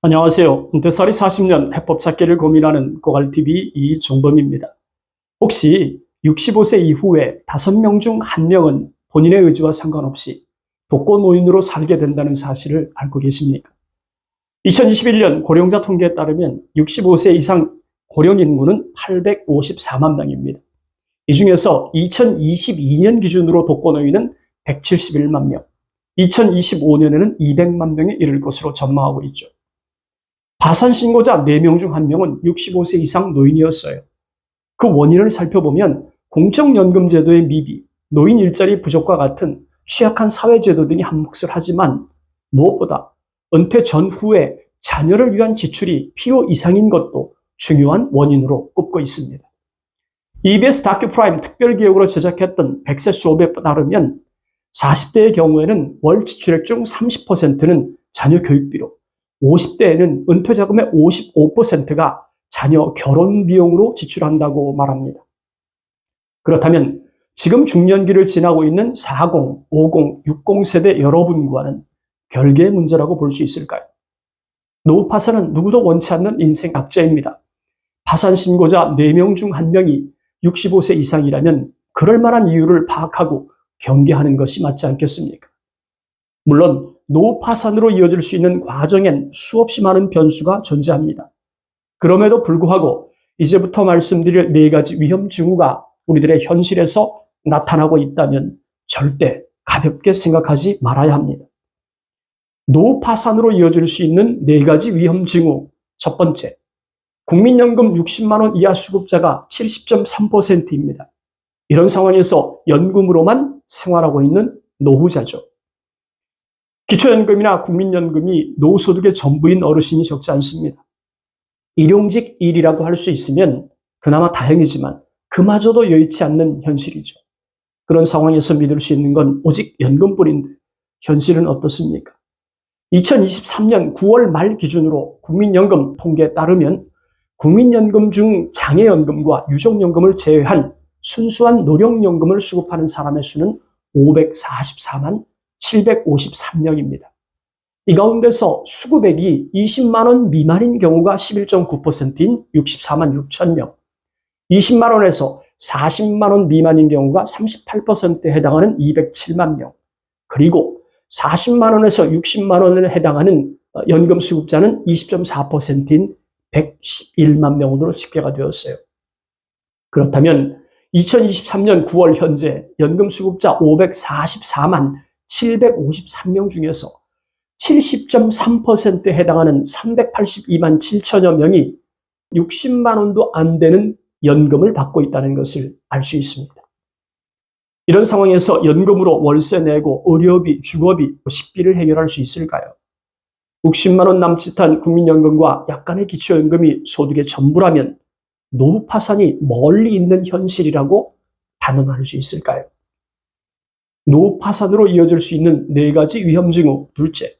안녕하세요. 은퇴살이 40년 해법 찾기를 고민하는 고갈TV 이종범입니다. 혹시 65세 이후에 5명 중 1명은 본인의 의지와 상관없이 독거노인으로 살게 된다는 사실을 알고 계십니까? 2021년 고령자 통계에 따르면 65세 이상 고령 인구는 854만 명입니다. 이 중에서 2022년 기준으로 독거노인은 171만 명, 2025년에는 200만 명에 이를 것으로 전망하고 있죠. 파산 신고자 4명 중 1명은 65세 이상 노인이었어요. 그 원인을 살펴보면 공적연금 제도의 미비, 노인 일자리 부족과 같은 취약한 사회제도 등이 한 몫을 하지만 무엇보다 은퇴 전후에 자녀를 위한 지출이 필요 이상인 것도 중요한 원인으로 꼽고 있습니다. EBS 다큐프라임 특별기획으로 제작했던 100세 수업에 따르면 40대의 경우에는 월 지출액 중 30%는 자녀 교육비로, 50대에는 은퇴자금의 55%가 자녀 결혼 비용으로 지출한다고 말합니다. 그렇다면 지금 중년기를 지나고 있는 40, 50, 60 세대 여러분과는 별개의 문제라고 볼 수 있을까요? 노후 파산은 누구도 원치 않는 인생 악재입니다. 파산 신고자 4명 중 1명이 65세 이상이라면 그럴 만한 이유를 파악하고 경계하는 것이 맞지 않겠습니까? 물론 노후 파산으로 이어질 수 있는 과정엔 수없이 많은 변수가 존재합니다. 그럼에도 불구하고 이제부터 말씀드릴 4가지 위험 징후가 우리들의 현실에서 나타나고 있다면 절대 가볍게 생각하지 말아야 합니다. 노후 파산으로 이어질 수 있는 4가지 위험 징후. 첫 번째, 국민연금 60만 원 이하 수급자가 70.3%입니다. 이런 상황에서 연금으로만 생활하고 있는 노후자죠. 기초연금이나 국민연금이 노후소득의 전부인 어르신이 적지 않습니다. 일용직 일이라고 할 수 있으면 그나마 다행이지만 그마저도 여의치 않는 현실이죠. 그런 상황에서 믿을 수 있는 건 오직 연금뿐인데 현실은 어떻습니까? 2023년 9월 말 기준으로 국민연금 통계에 따르면 국민연금 중 장애연금과 유족연금을 제외한 순수한 노령연금을 수급하는 사람의 수는 544만 753명입니다. 이 가운데서 수급액이 20만 원 미만인 경우가 11.9%인 64만 6천 명, 20만 원에서 40만 원 미만인 경우가 38%에 해당하는 207만 명, 그리고 40만 원에서 60만 원에 해당하는 연금 수급자는 20.4%인 111만 명으로 집계가 되었어요. 그렇다면 2023년 9월 현재 연금 수급자 544만 753명 중에서 70.3%에 해당하는 382만 7천여 명이 60만 원도 안 되는 연금을 받고 있다는 것을 알 수 있습니다. 이런 상황에서 연금으로 월세 내고 의료비, 주거비, 식비를 해결할 수 있을까요? 60만 원 남짓한 국민연금과 약간의 기초연금이 소득의 전부라면 노후 파산이 멀리 있는 현실이라고 단언할 수 있을까요? 노후 파산으로 이어질 수 있는 4가지 위험 징후. 둘째,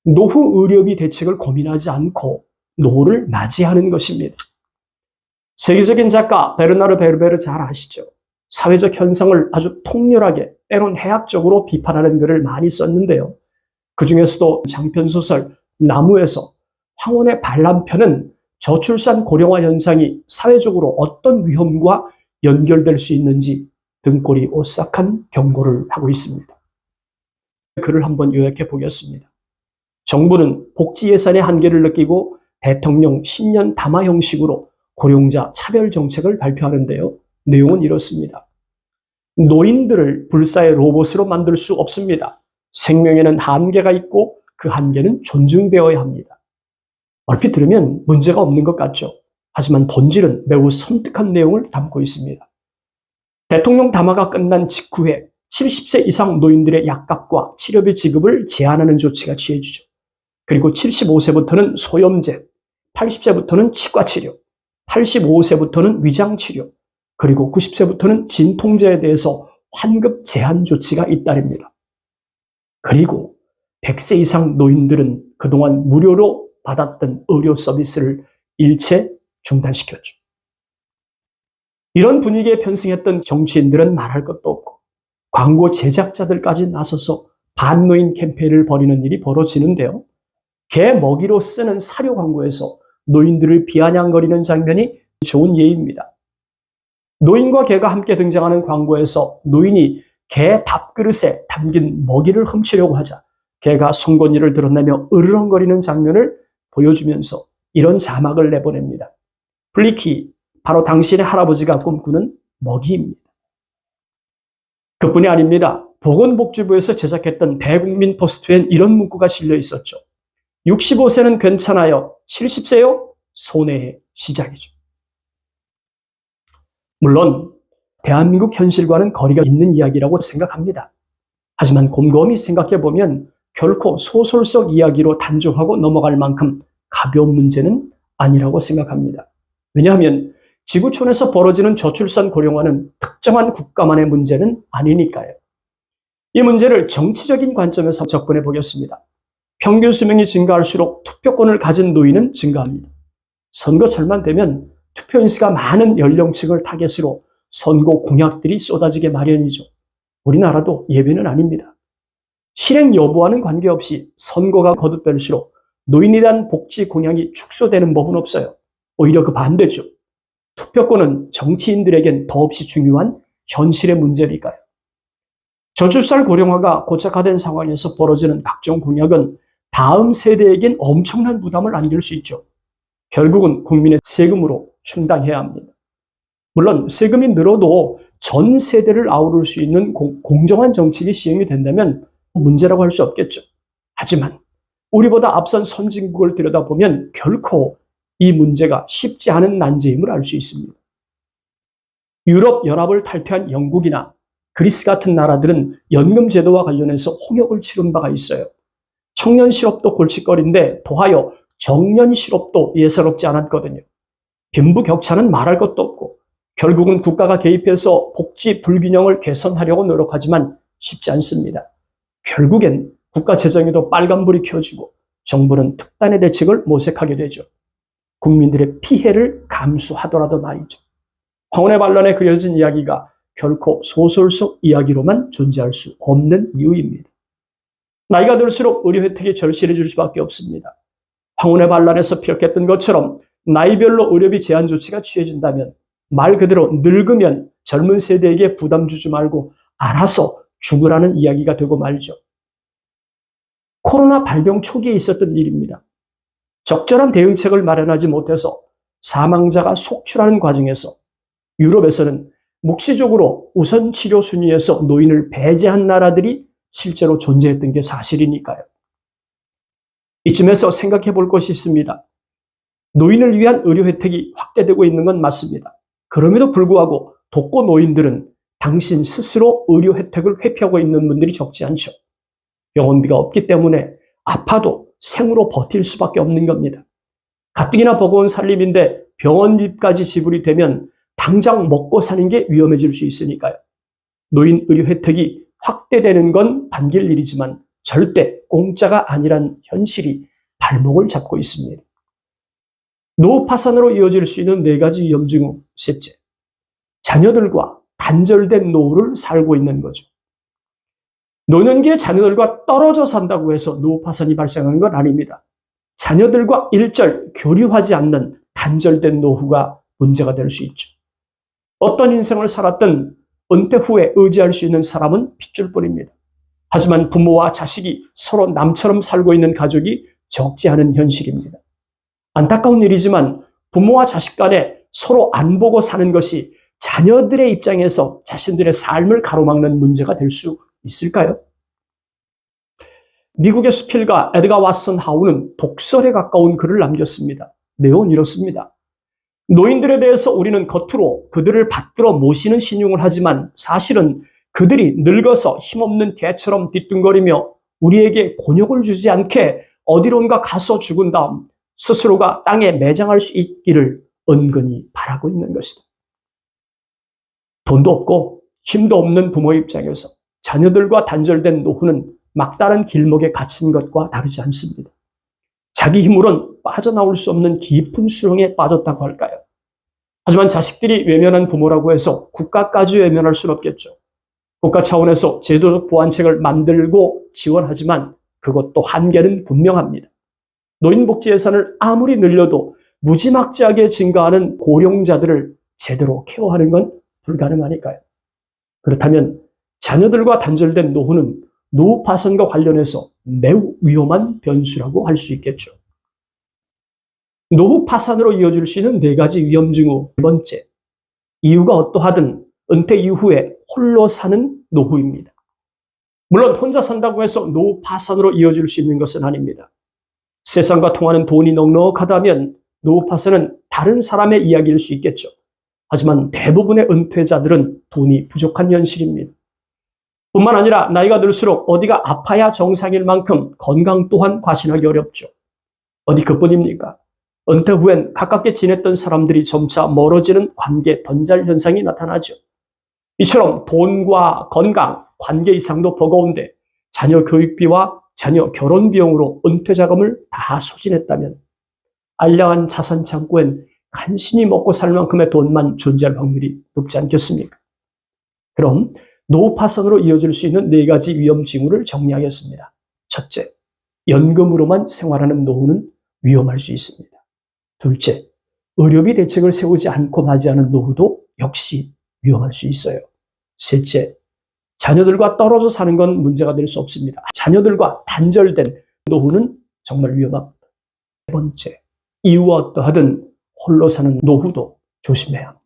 노후 의료비 대책을 고민하지 않고 노후를 맞이하는 것입니다. 세계적인 작가 베르나르 베르베르 잘 아시죠? 사회적 현상을 아주 통렬하게 때론 해학적으로 비판하는 글을 많이 썼는데요. 그 중에서도 장편소설 나무에서 황혼의 반란편은 저출산 고령화 현상이 사회적으로 어떤 위험과 연결될 수 있는지 등골이 오싹한 경고를 하고 있습니다. 글을 한번 요약해 보겠습니다. 정부는 복지 예산의 한계를 느끼고 대통령 신년 담화 형식으로 고령자 차별 정책을 발표하는데요. 내용은 이렇습니다. 노인들을 불사의 로봇으로 만들 수 없습니다. 생명에는 한계가 있고 그 한계는 존중되어야 합니다. 얼핏 들으면 문제가 없는 것 같죠. 하지만 본질은 매우 섬뜩한 내용을 담고 있습니다. 대통령 담화가 끝난 직후에 70세 이상 노인들의 약값과 치료비 지급을 제한하는 조치가 취해지죠. 그리고 75세부터는 소염제, 80세부터는 치과치료, 85세부터는 위장치료, 그리고 90세부터는 진통제에 대해서 환급 제한 조치가 잇따릅니다. 그리고 100세 이상 노인들은 그동안 무료로 받았던 의료 서비스를 일체 중단시켰죠. 이런 분위기에 편승했던 정치인들은 말할 것도 없고 광고 제작자들까지 나서서 반노인 캠페인을 벌이는 일이 벌어지는데요. 개 먹이로 쓰는 사료 광고에서 노인들을 비아냥거리는 장면이 좋은 예입니다. 노인과 개가 함께 등장하는 광고에서 노인이 개 밥그릇에 담긴 먹이를 훔치려고 하자 개가 송곳니를 드러내며 으르렁거리는 장면을 보여주면서 이런 자막을 내보냅니다. 블리키, 바로 당신의 할아버지가 꿈꾸는 먹이입니다. 그뿐이 아닙니다. 보건복지부에서 제작했던 대국민 포스트엔 이런 문구가 실려 있었죠. 65세는 괜찮아요. 70세요? 손해의 시작이죠. 물론 대한민국 현실과는 거리가 있는 이야기라고 생각합니다. 하지만 곰곰이 생각해보면 결코 소설 속 이야기로 단정하고 넘어갈 만큼 가벼운 문제는 아니라고 생각합니다. 왜냐하면 지구촌에서 벌어지는 저출산 고령화는 특정한 국가만의 문제는 아니니까요. 이 문제를 정치적인 관점에서 접근해 보겠습니다. 평균 수명이 증가할수록 투표권을 가진 노인은 증가합니다. 선거철만 되면 투표 인수가 많은 연령층을 타겟으로 선거 공약들이 쏟아지게 마련이죠. 우리나라도 예외는 아닙니다. 실행 여부와는 관계없이 선거가 거듭될수록 노인에 대한 복지 공약이 축소되는 법은 없어요. 오히려 그 반대죠. 투표권은 정치인들에겐 더없이 중요한 현실의 문제니까요. 저출산 고령화가 고착화된 상황에서 벌어지는 각종 공약은 다음 세대에겐 엄청난 부담을 안길 수 있죠. 결국은 국민의 세금으로 충당해야 합니다. 물론 세금이 늘어도 전 세대를 아우를 수 있는 공정한 정책이 시행이 된다면 문제라고 할 수 없겠죠. 하지만 우리보다 앞선 선진국을 들여다보면 결코 이 문제가 쉽지 않은 난제임을 알 수 있습니다. 유럽 연합을 탈퇴한 영국이나 그리스 같은 나라들은 연금 제도와 관련해서 홍역을 치른 바가 있어요. 청년 실업도 골칫거리인데 더하여 정년 실업도 예사롭지 않았거든요. 빈부격차는 말할 것도 없고 결국은 국가가 개입해서 복지 불균형을 개선하려고 노력하지만 쉽지 않습니다. 결국엔 국가 재정에도 빨간불이 켜지고 정부는 특단의 대책을 모색하게 되죠. 국민들의 피해를 감수하더라도 말이죠. 황혼의 반란에 그려진 이야기가 결코 소설 속 이야기로만 존재할 수 없는 이유입니다. 나이가 들수록 의료 혜택이 절실해질 수밖에 없습니다. 황혼의 반란에서 피력했던 것처럼 나이별로 의료비 제한 조치가 취해진다면 말 그대로 늙으면 젊은 세대에게 부담 주지 말고 알아서 죽으라는 이야기가 되고 말죠. 코로나 발병 초기에 있었던 일입니다. 적절한 대응책을 마련하지 못해서 사망자가 속출하는 과정에서 유럽에서는 묵시적으로 우선 치료 순위에서 노인을 배제한 나라들이 실제로 존재했던 게 사실이니까요. 이쯤에서 생각해 볼 것이 있습니다. 노인을 위한 의료 혜택이 확대되고 있는 건 맞습니다. 그럼에도 불구하고 독거 노인들은 당신 스스로 의료 혜택을 회피하고 있는 분들이 적지 않죠. 병원비가 없기 때문에 아파도 생으로 버틸 수밖에 없는 겁니다. 가뜩이나 버거운 살림인데 병원비까지 지불이 되면 당장 먹고 사는 게 위험해질 수 있으니까요. 노인 의료 혜택이 확대되는 건 반길 일이지만 절대 공짜가 아니란 현실이 발목을 잡고 있습니다. 노후 파산으로 이어질 수 있는 4가지 위험 중 셋째, 자녀들과 단절된 노후를 살고 있는 거죠. 노년기에 자녀들과 떨어져 산다고 해서 노후 파산이 발생하는 건 아닙니다. 자녀들과 일절 교류하지 않는 단절된 노후가 문제가 될 수 있죠. 어떤 인생을 살았든 은퇴 후에 의지할 수 있는 사람은 핏줄 뿐입니다. 하지만 부모와 자식이 서로 남처럼 살고 있는 가족이 적지 않은 현실입니다. 안타까운 일이지만 부모와 자식 간에 서로 안 보고 사는 것이 자녀들의 입장에서 자신들의 삶을 가로막는 문제가 될 수 있을까요? 미국의 수필가 에드가 왓슨 하우는 독설에 가까운 글을 남겼습니다. 내용은 이렇습니다. 노인들에 대해서 우리는 겉으로 그들을 받들어 모시는 신용을 하지만 사실은 그들이 늙어서 힘없는 개처럼 뒤뚱거리며 우리에게 곤욕을 주지 않게 어디론가 가서 죽은 다음 스스로가 땅에 매장할 수 있기를 은근히 바라고 있는 것이다. 돈도 없고 힘도 없는 부모 입장에서 자녀들과 단절된 노후는 막다른 길목에 갇힌 것과 다르지 않습니다. 자기 힘으로는 빠져나올 수 없는 깊은 수렁에 빠졌다고 할까요? 하지만 자식들이 외면한 부모라고 해서 국가까지 외면할 수는 없겠죠. 국가 차원에서 제도적 보완책을 만들고 지원하지만 그것도 한계는 분명합니다. 노인복지 예산을 아무리 늘려도 무지막지하게 증가하는 고령자들을 제대로 케어하는 건 불가능하니까요. 그렇다면 자녀들과 단절된 노후는 노후 파산과 관련해서 매우 위험한 변수라고 할 수 있겠죠. 노후 파산으로 이어질 수 있는 4가지 위험 징후. 두 번째, 이유가 어떠하든 은퇴 이후에 홀로 사는 노후입니다. 물론 혼자 산다고 해서 노후 파산으로 이어질 수 있는 것은 아닙니다. 세상과 통하는 돈이 넉넉하다면 노후 파산은 다른 사람의 이야기일 수 있겠죠. 하지만 대부분의 은퇴자들은 돈이 부족한 현실입니다. 뿐만 아니라 나이가 들수록 어디가 아파야 정상일 만큼 건강 또한 과신하기 어렵죠. 어디 그뿐입니까? 은퇴 후엔 가깝게 지냈던 사람들이 점차 멀어지는 관계 번잘 현상이 나타나죠. 이처럼 돈과 건강, 관계 이상도 버거운데 자녀 교육비와 자녀 결혼 비용으로 은퇴 자금을 다 소진했다면 알량한 자산 창고엔 간신히 먹고 살 만큼의 돈만 존재할 확률이 높지 않겠습니까? 그럼 노후 파산으로 이어질 수 있는 4가지 위험 징후를 정리하겠습니다. 첫째, 연금으로만 생활하는 노후는 위험할 수 있습니다. 둘째, 의료비 대책을 세우지 않고 맞이하는 노후도 역시 위험할 수 있어요. 셋째, 자녀들과 떨어져 사는 건 문제가 될 수 없습니다. 자녀들과 단절된 노후는 정말 위험합니다. 세 번째, 이유와 어떠하든 홀로 사는 노후도 조심해야 합니다.